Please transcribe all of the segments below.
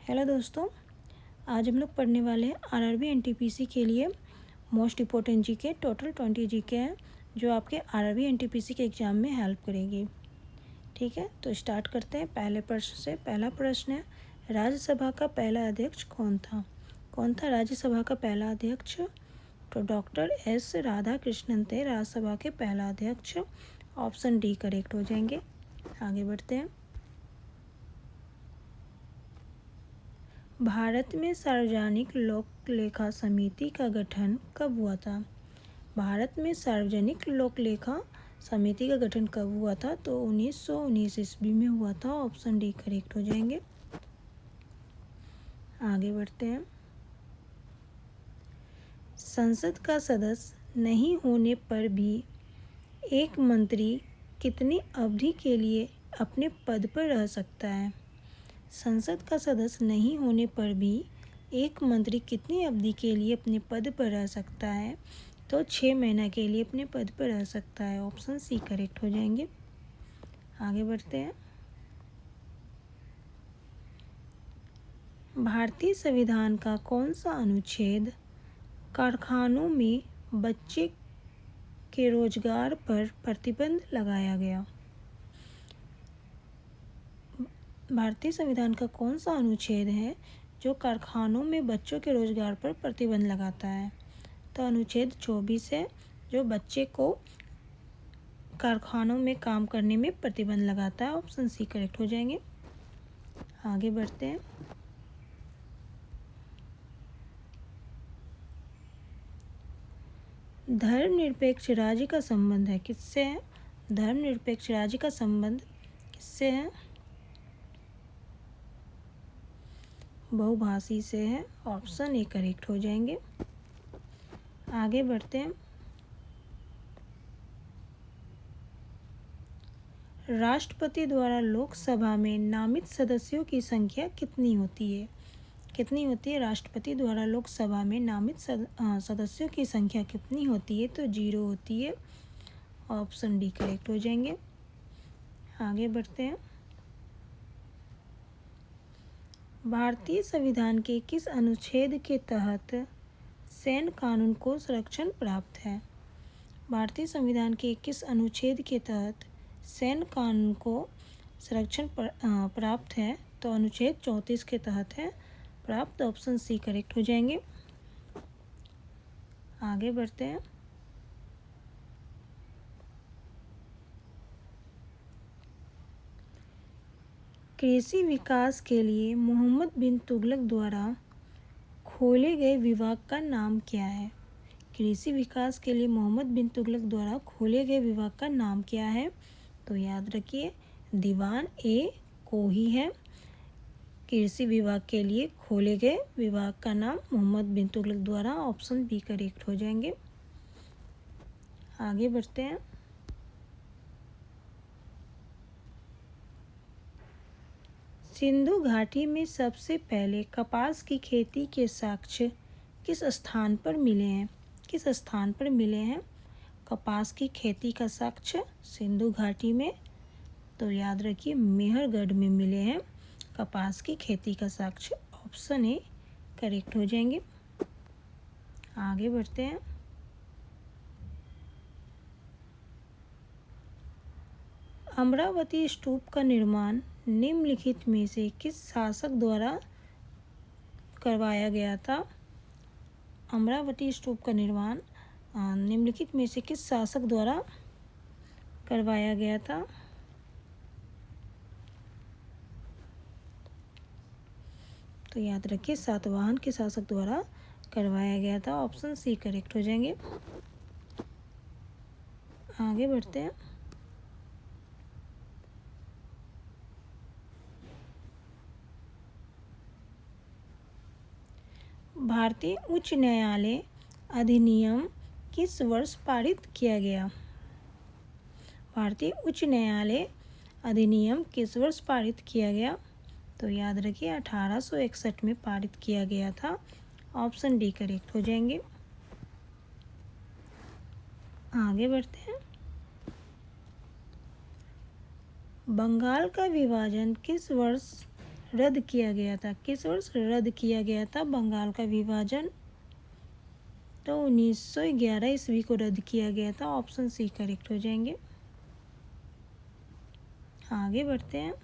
Hello दोस्तों, आज हम लोग पढ़ने वाले हैं आरआरबी एनटीपीसी के लिए most important GK. Total 20 GK हैं जो आपके आरआरबी एनटीपीसी के एग्ज़ाम में हेल्प करेगी। ठीक है, तो स्टार्ट करते हैं पहले प्रश्न से। पहला प्रश्न है, राज्यसभा का पहला अध्यक्ष कौन था? कौन था राज्यसभा का पहला अध्यक्ष? तो डॉक्टर एस राधाकृष्णन थे राज्यसभा के पहला अध्यक्ष। ऑप्शन डी करेक्ट हो जाएंगे। आगे बढ़ते हैं। भारत में सार्वजनिक लोक लेखा समिति का गठन कब हुआ था? भारत में सार्वजनिक लोक लेखा समिति का गठन कब हुआ था? तो 1919 ईस्वी में हुआ था। ऑप्शन डी करेक्ट हो जाएंगे। आगे बढ़ते हैं। संसद का सदस्य नहीं होने पर भी एक मंत्री कितनी अवधि के लिए अपने पद पर रह सकता है? संसद का सदस्य नहीं होने पर भी एक मंत्री कितनी अवधि के लिए अपने पद पर रह सकता है? तो 6 महीना के लिए अपने पद पर रह सकता है। ऑप्शन सी करेक्ट हो जाएंगे। आगे बढ़ते हैं। भारतीय संविधान का कौन सा अनुच्छेद कारखानों में बच्चे के रोजगार पर प्रतिबंध लगाया गया? भारतीय संविधान का कौन सा अनुच्छेद है जो कारखानों में बच्चों के रोजगार पर प्रतिबंध लगाता है? तो अनुच्छेद 24 है जो बच्चे को कारखानों में काम करने में प्रतिबंध लगाता है। ऑप्शन सी करेक्ट हो जाएंगे। आगे बढ़ते हैं। धर्मनिरपेक्ष राज्य का संबंध है किससे है? धर्मनिरपेक्ष राज्य का संबंध किससे है? बहुभाषी से है। ऑप्शन ए करेक्ट हो जाएंगे। आगे बढ़ते हैं। राष्ट्रपति द्वारा लोकसभा में नामित सदस्यों की संख्या कितनी होती है? कितनी होती है? राष्ट्रपति द्वारा लोकसभा में नामित सदस्यों की संख्या कितनी होती है? तो 0 होती है। ऑप्शन डी करेक्ट हो जाएंगे। आगे बढ़ते हैं। भारतीय संविधान के किस अनुच्छेद के तहत सैन्य कानून को संरक्षण प्राप्त है? भारतीय संविधान के किस अनुच्छेद के तहत सैन्य कानून को संरक्षण प्राप्त है? तो अनुच्छेद 34 के तहत है प्राप्त। ऑप्शन सी करेक्ट हो जाएंगे। आगे बढ़ते हैं। कृषि विकास के लिए मोहम्मद बिन तुगलक द्वारा खोले गए विभाग का नाम क्या है? कृषि विकास के लिए मोहम्मद बिन तुगलक द्वारा खोले गए विभाग का नाम क्या है? तो याद रखिए दीवान ए कोही है। कृषि विभाग के लिए खोले गए विभाग का नाम मोहम्मद बिन तुगलक द्वारा। ऑप्शन बी करेक्ट हो जाएंगे। आगे बढ़ते हैं। सिंधु घाटी में सबसे पहले कपास की खेती के साक्ष्य किस स्थान पर मिले हैं? किस स्थान पर मिले हैं कपास की खेती का साक्ष्य सिंधु घाटी में? तो याद रखिए मेहरगढ़ में मिले हैं कपास की खेती का साक्ष्य। ऑप्शन ए करेक्ट हो जाएंगे। आगे बढ़ते हैं। अमरावती स्तूप का निर्माण निम्नलिखित में से किस शासक द्वारा करवाया गया था? अमरावती स्तूप का निर्माण निम्नलिखित में से किस शासक द्वारा करवाया गया था? तो याद रखिए सातवाहन के शासक द्वारा करवाया गया था। ऑप्शन सी करेक्ट हो जाएंगे। आगे बढ़ते हैं। भारतीय उच्च न्यायालय अधिनियम किस वर्ष पारित किया गया? भारतीय उच्च न्यायालय अधिनियम किस वर्ष पारित किया गया? तो याद रखिए 1861 में पारित किया गया था। ऑप्शन डी करेक्ट हो जाएंगे। आगे बढ़ते हैं। बंगाल का विभाजन किस वर्ष रद्द किया गया था? किस वर्ष रद्द किया गया था बंगाल का विभाजन? तो 1911 ईस्वी को रद्द किया गया था। ऑप्शन सी करेक्ट हो जाएंगे। आगे बढ़ते हैं।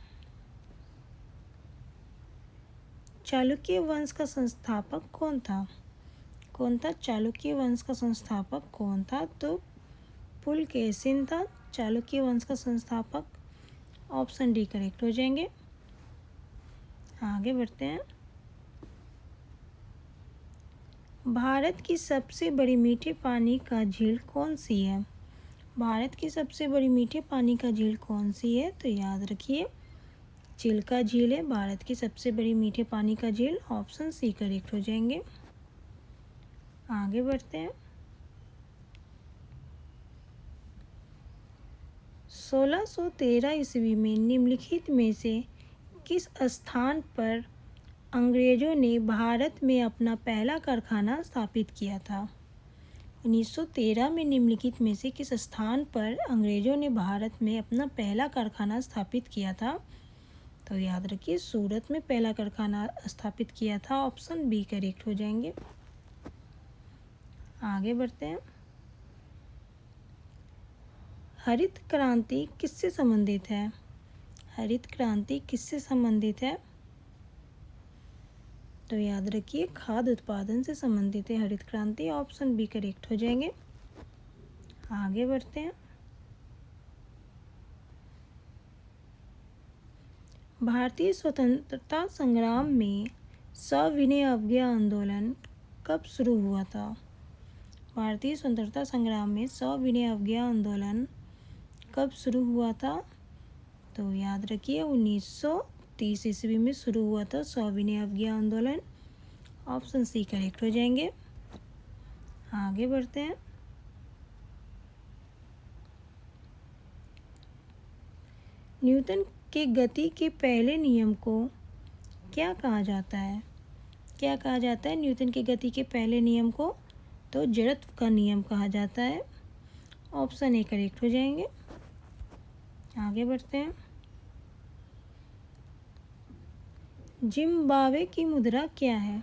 चालुक्य वंश का संस्थापक कौन था? कौन था? चालुक्य वंश का संस्थापक कौन था? तो पुलकेशिन था चालुक्य वंश का संस्थापक। ऑप्शन डी करेक्ट हो जाएंगे। आगे बढ़ते हैं। भारत की सबसे बड़ी मीठे पानी का झील कौन सी है? भारत की सबसे बड़ी मीठे पानी का झील कौन सी है? तो याद रखिए चिल्का झील है भारत की सबसे बड़ी मीठे पानी का झील। ऑप्शन सी करेक्ट हो जाएंगे। आगे बढ़ते हैं। 1613 ईस्वी में निम्नलिखित में से किस स्थान पर अंग्रेजों ने भारत में अपना पहला कारखाना स्थापित किया था? 1913 में निम्नलिखित में से किस स्थान पर अंग्रेजों ने भारत में अपना पहला कारखाना स्थापित किया था? तो याद रखिए सूरत में पहला कारखाना स्थापित किया था। ऑप्शन बी करेक्ट हो जाएंगे। आगे बढ़ते हैं। हरित क्रांति किससे संबंधित है? हरित क्रांति किससे संबंधित है? तो याद रखिए खाद्य उत्पादन से संबंधित है हरित क्रांति। ऑप्शन बी करेक्ट हो जाएंगे। आगे बढ़ते हैं। भारतीय स्वतंत्रता संग्राम में सविनय अवज्ञा आंदोलन कब शुरू हुआ था? भारतीय स्वतंत्रता संग्राम में सविनय अवज्ञा आंदोलन कब शुरू हुआ था? तो याद रखिए 1930 ईस्वी में शुरू हुआ था सविनय अवज्ञा आंदोलन। ऑप्शन सी करेक्ट हो जाएंगे। आगे बढ़ते हैं। न्यूटन के गति के पहले नियम को क्या कहा जाता है? क्या कहा जाता है न्यूटन के गति के पहले नियम को? तो जड़त्व का नियम कहा जाता है। ऑप्शन ए करेक्ट हो जाएंगे। आगे बढ़ते हैं। जिम्बाब्वे की मुद्रा क्या है?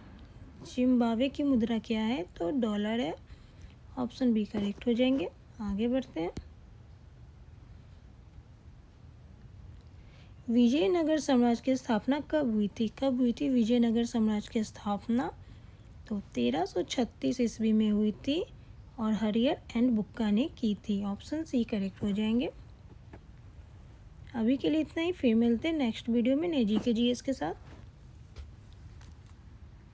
जिम्बाब्वे की मुद्रा क्या है? तो डॉलर है। ऑप्शन बी करेक्ट हो जाएंगे। आगे बढ़ते हैं। विजयनगर साम्राज्य की स्थापना कब हुई थी? कब हुई थी विजयनगर साम्राज्य की स्थापना? तो 1336 ईस्वी में हुई थी और हरियर एंड बुक्का ने की थी। ऑप्शन सी करेक्ट हो जाएंगे। अभी के लिए इतना ही। फिर मिलते हैं नेक्स्ट वीडियो में नए जीके जीएस के साथ।